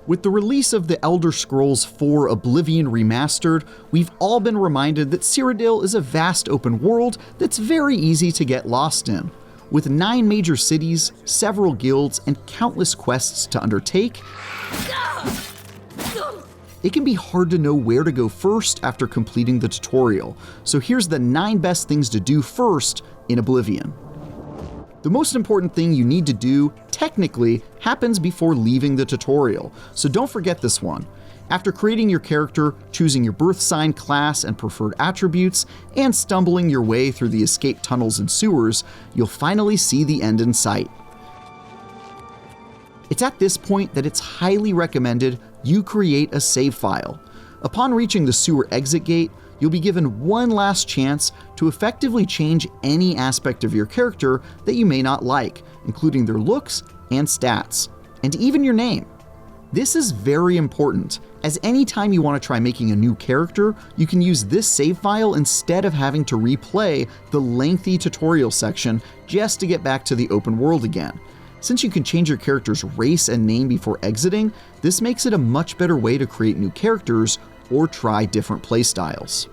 With the release of The Elder Scrolls IV Oblivion Remastered, we've all been reminded that Cyrodil is a vast open world that's very easy to get lost in. With 9 major cities, several guilds, and countless quests to undertake, it can be hard to know where to go first after completing the tutorial. So here's the 9 best things to do first in Oblivion. The most important thing you need to do, technically, happens before leaving the tutorial, so don't forget this one. After creating your character, choosing your birth sign, class, and preferred attributes, and stumbling your way through the escape tunnels and sewers, you'll finally see the end in sight. It's at this point that it's highly recommended you create a save file. Upon reaching the sewer exit gate, you'll be given one last chance to effectively change any aspect of your character that you may not like, including their looks and stats, and even your name. This is very important, as anytime you want to try making a new character, you can use this save file instead of having to replay the lengthy tutorial section just to get back to the open world again. Since you can change your character's race and name before exiting, this makes it a much better way to create new characters or try different playstyles.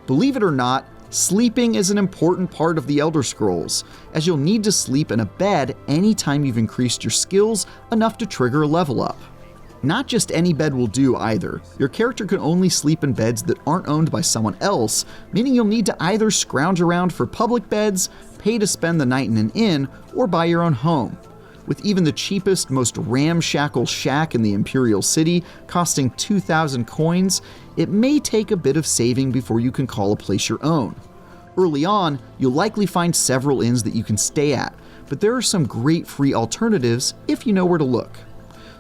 Believe it or not, sleeping is an important part of the Elder Scrolls, as you'll need to sleep in a bed anytime you've increased your skills enough to trigger a level up. Not just any bed will do either. Your character can only sleep in beds that aren't owned by someone else, meaning you'll need to either scrounge around for public beds, pay to spend the night in an inn, or buy your own home. With even the cheapest, most ramshackle shack in the Imperial City costing 2,000 coins, it may take a bit of saving before you can call a place your own. Early on, you'll likely find several inns that you can stay at, but there are some great free alternatives if you know where to look.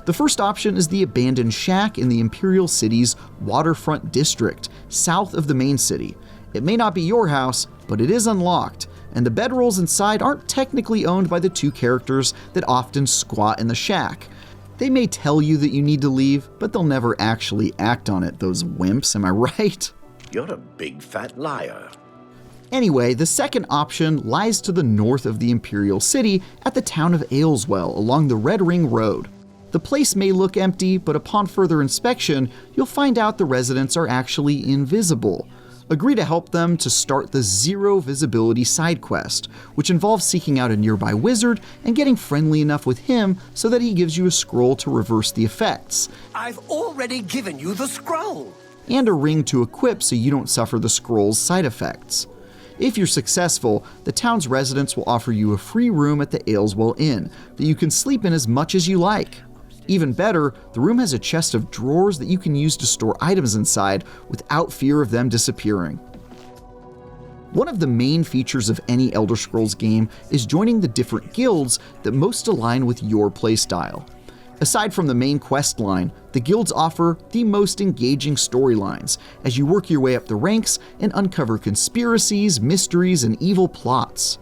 The first option is the abandoned shack in the Imperial City's waterfront district, south of the main city. It may not be your house, but it is unlocked, and the bedrolls inside aren't technically owned by the 2 characters that often squat in the shack. They may tell you that you need to leave, but they'll never actually act on it, those wimps, am I right? You're a big fat liar. Anyway, the second option lies to the north of the Imperial City at the town of Ailswell along the Red Ring Road. The place may look empty, but upon further inspection, you'll find out the residents are actually invisible. Agree to help them to start the Zero Visibility side quest, which involves seeking out a nearby wizard and getting friendly enough with him so that he gives you a scroll to reverse the effects. I've already given you the scroll! And a ring to equip so you don't suffer the scroll's side effects. If you're successful, the town's residents will offer you a free room at the Ailswell Inn that you can sleep in as much as you like. Even better, the room has a chest of drawers that you can use to store items inside without fear of them disappearing. One of the main features of any Elder Scrolls game is joining the different guilds that most align with your playstyle. Aside from the main quest line, the guilds offer the most engaging storylines as you work your way up the ranks and uncover conspiracies, mysteries, and evil plots.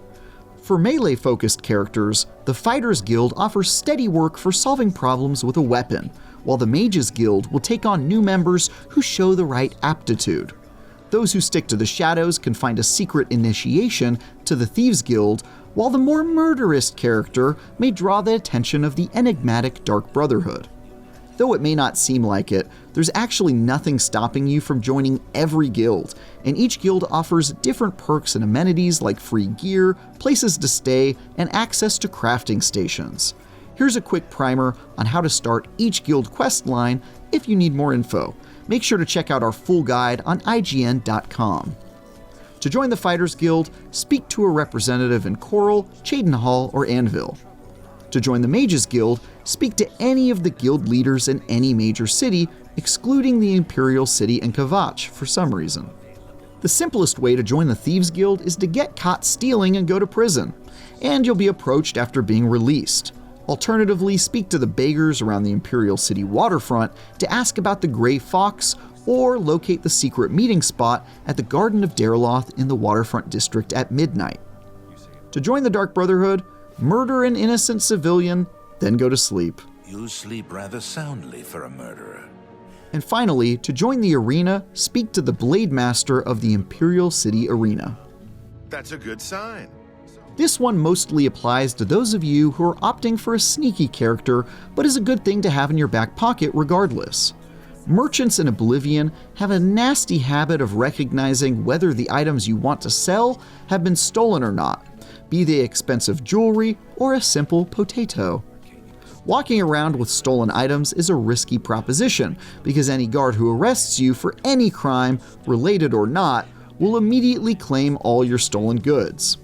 For melee-focused characters, the Fighters Guild offers steady work for solving problems with a weapon, while the Mages Guild will take on new members who show the right aptitude. Those who stick to the shadows can find a secret initiation to the Thieves Guild, while the more murderous character may draw the attention of the enigmatic Dark Brotherhood. Though it may not seem like it, there's actually nothing stopping you from joining every guild, and each guild offers different perks and amenities like free gear, places to stay, and access to crafting stations. Here's a quick primer on how to start each guild quest line if you need more info. Make sure to check out our full guide on IGN.com. To join the Fighters Guild, speak to a representative in Coral, Cheydinhal, or Anvil. To join the Mages Guild, speak to any of the guild leaders in any major city, excluding the Imperial City and Kvatch for some reason. The simplest way to join the Thieves Guild is to get caught stealing and go to prison, and you'll be approached after being released. Alternatively, speak to the beggars around the Imperial City waterfront to ask about the Grey Fox, or locate the secret meeting spot at the Garden of Dariloth in the waterfront district at midnight. To join the Dark Brotherhood, murder an innocent civilian, then go to sleep. You sleep rather soundly for a murderer. And finally, to join the arena, speak to the Blade Master of the Imperial City Arena. That's a good sign. This one mostly applies to those of you who are opting for a sneaky character, but is a good thing to have in your back pocket regardless. Merchants in Oblivion have a nasty habit of recognizing whether the items you want to sell have been stolen or not, be they expensive jewelry or a simple potato. Walking around with stolen items is a risky proposition because any guard who arrests you for any crime, related or not, will immediately claim all your stolen goods.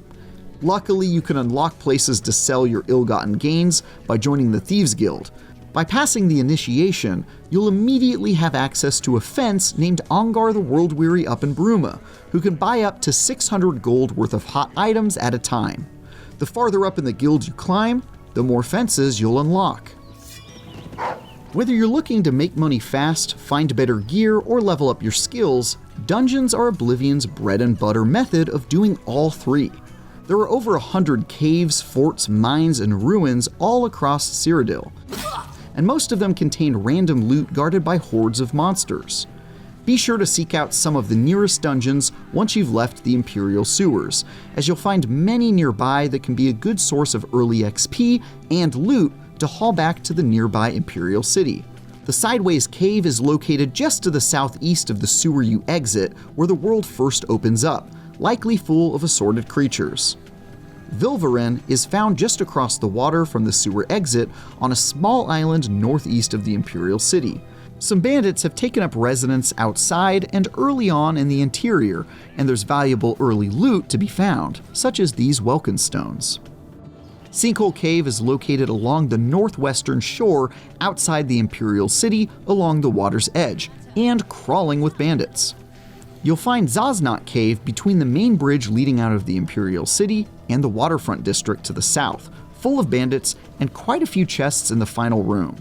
Luckily, you can unlock places to sell your ill-gotten gains by joining the Thieves Guild. By passing the initiation, you'll immediately have access to a fence named Ongar the World-Weary up in Bruma, who can buy up to 600 gold worth of hot items at a time. The farther up in the guild you climb, the more fences you'll unlock. Whether you're looking to make money fast, find better gear, or level up your skills, dungeons are Oblivion's bread and butter method of doing all three. There are over 100 caves, forts, mines, and ruins all across Cyrodil, and most of them contain random loot guarded by hordes of monsters. Be sure to seek out some of the nearest dungeons once you've left the Imperial sewers, as you'll find many nearby that can be a good source of early XP and loot to haul back to the nearby Imperial city. The Sideways Cave is located just to the southeast of the sewer you exit, where the world first opens up, likely full of assorted creatures. Vilverin is found just across the water from the sewer exit on a small island northeast of the Imperial city. Some bandits have taken up residence outside and early on in the interior, and there's valuable early loot to be found, such as these Welkin stones. Sinkhole Cave is located along the northwestern shore outside the Imperial city along the water's edge, and crawling with bandits. You'll find Zaznot Cave between the main bridge leading out of the Imperial city and the waterfront district to the south, full of bandits and quite a few chests in the final room.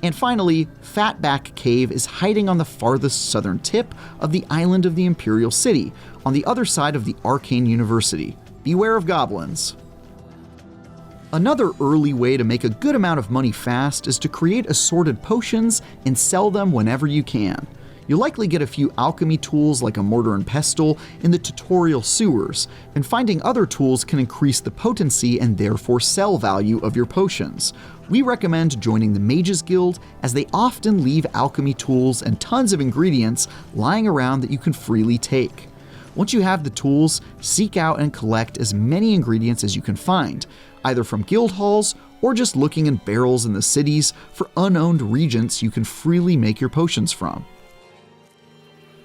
And finally, Fatback Cave is hiding on the farthest southern tip of the island of the Imperial city, on the other side of the Arcane University. Beware of goblins. Another early way to make a good amount of money fast is to create assorted potions and sell them whenever you can. You'll likely get a few alchemy tools like a mortar and pestle in the tutorial sewers, and finding other tools can increase the potency and therefore sell value of your potions. We recommend joining the Mages Guild, as they often leave alchemy tools and tons of ingredients lying around that you can freely take. Once you have the tools, seek out and collect as many ingredients as you can find, either from guild halls or just looking in barrels in the cities for unowned regents you can freely make your potions from.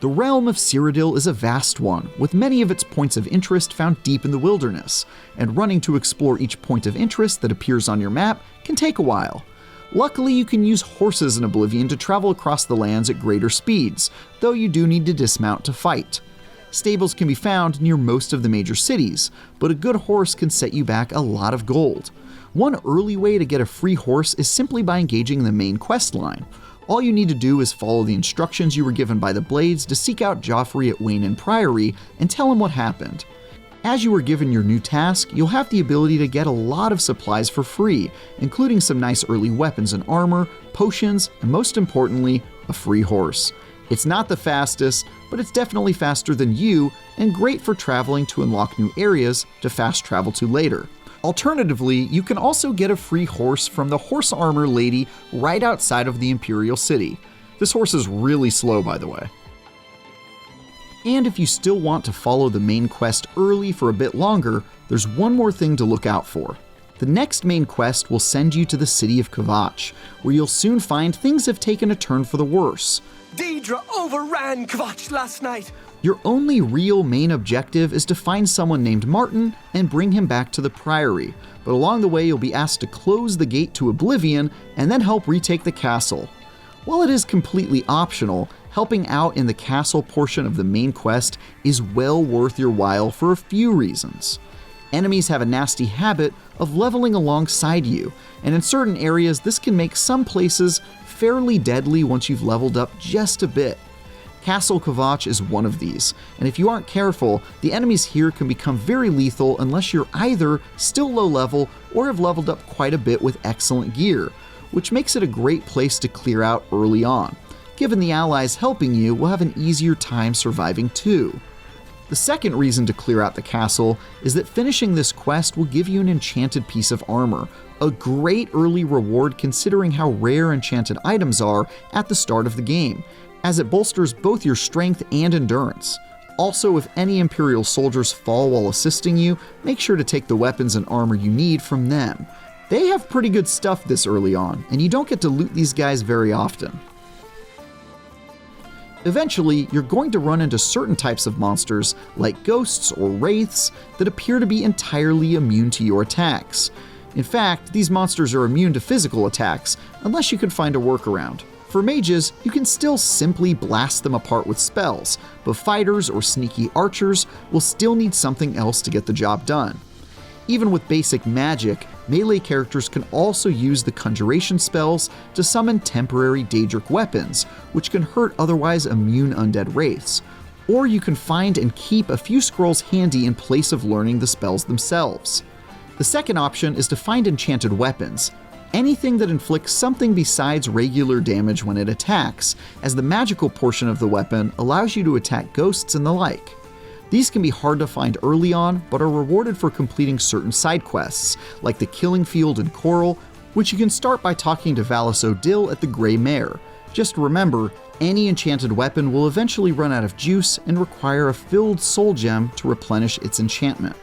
The realm of Cyrodil is a vast one, with many of its points of interest found deep in the wilderness, and running to explore each point of interest that appears on your map can take a while. Luckily, you can use horses in Oblivion to travel across the lands at greater speeds, though you do need to dismount to fight. Stables can be found near most of the major cities, but a good horse can set you back a lot of gold. One early way to get a free horse is simply by engaging the main quest line. All you need to do is follow the instructions you were given by the Blades to seek out Joffrey at Wayne Priory and tell him what happened. As you were given your new task, you'll have the ability to get a lot of supplies for free, including some nice early weapons and armor, potions, and most importantly, a free horse. It's not the fastest, but it's definitely faster than you, and great for traveling to unlock new areas to fast travel to later. Alternatively, you can also get a free horse from the horse armor lady right outside of the Imperial city. This horse is really slow, by the way. And if you still want to follow the main quest early for a bit longer, there's one more thing to look out for. The next main quest will send you to the city of Kvatch, where you'll soon find things have taken a turn for the worse. Deidre overran Kvatch last night. Your only real main objective is to find someone named Martin and bring him back to the Priory, but along the way you'll be asked to close the gate to Oblivion and then help retake the castle. While it is completely optional, helping out in the castle portion of the main quest is well worth your while for a few reasons. Enemies have a nasty habit of leveling alongside you, and in certain areas this can make some places fairly deadly once you've leveled up just a bit. Castle Kvatch is one of these, and if you aren't careful, the enemies here can become very lethal unless you're either still low level or have leveled up quite a bit with excellent gear, which makes it a great place to clear out early on, given the allies helping you will have an easier time surviving too. The second reason to clear out the castle is that finishing this quest will give you an enchanted piece of armor, a great early reward considering how rare enchanted items are at the start of the game, as it bolsters both your strength and endurance. Also, if any Imperial soldiers fall while assisting you, make sure to take the weapons and armor you need from them. They have pretty good stuff this early on, and you don't get to loot these guys very often. Eventually, you're going to run into certain types of monsters, like ghosts or wraiths, that appear to be entirely immune to your attacks. In fact, these monsters are immune to physical attacks, unless you can find a workaround. For mages, you can still simply blast them apart with spells, but fighters or sneaky archers will still need something else to get the job done. Even with basic magic, melee characters can also use the conjuration spells to summon temporary Daedric weapons, which can hurt otherwise immune undead wraiths. Or you can find and keep a few scrolls handy in place of learning the spells themselves. The second option is to find enchanted weapons, anything that inflicts something besides regular damage when it attacks, as the magical portion of the weapon allows you to attack ghosts and the like. These can be hard to find early on, but are rewarded for completing certain side quests, like the Killing Field in Coral, which you can start by talking to Cyrodil at the Grey Mare. Just remember, any enchanted weapon will eventually run out of juice and require a filled soul gem to replenish its enchantment.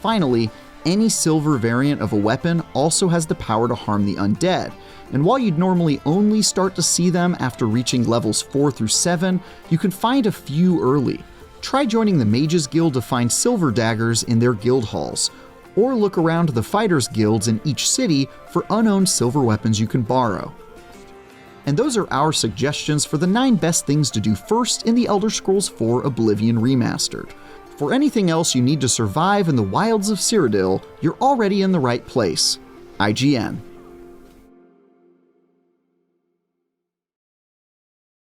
Finally, any silver variant of a weapon also has the power to harm the undead, and while you'd normally only start to see them after reaching levels 4 through 7, you can find a few early. Try joining the Mages Guild to find silver daggers in their guild halls, or look around the Fighters Guilds in each city for unowned silver weapons you can borrow. And those are our suggestions for the 9 best things to do first in the Elder Scrolls IV Oblivion Remastered. For anything else you need to survive in the wilds of Cyrodil, you're already in the right place. IGN.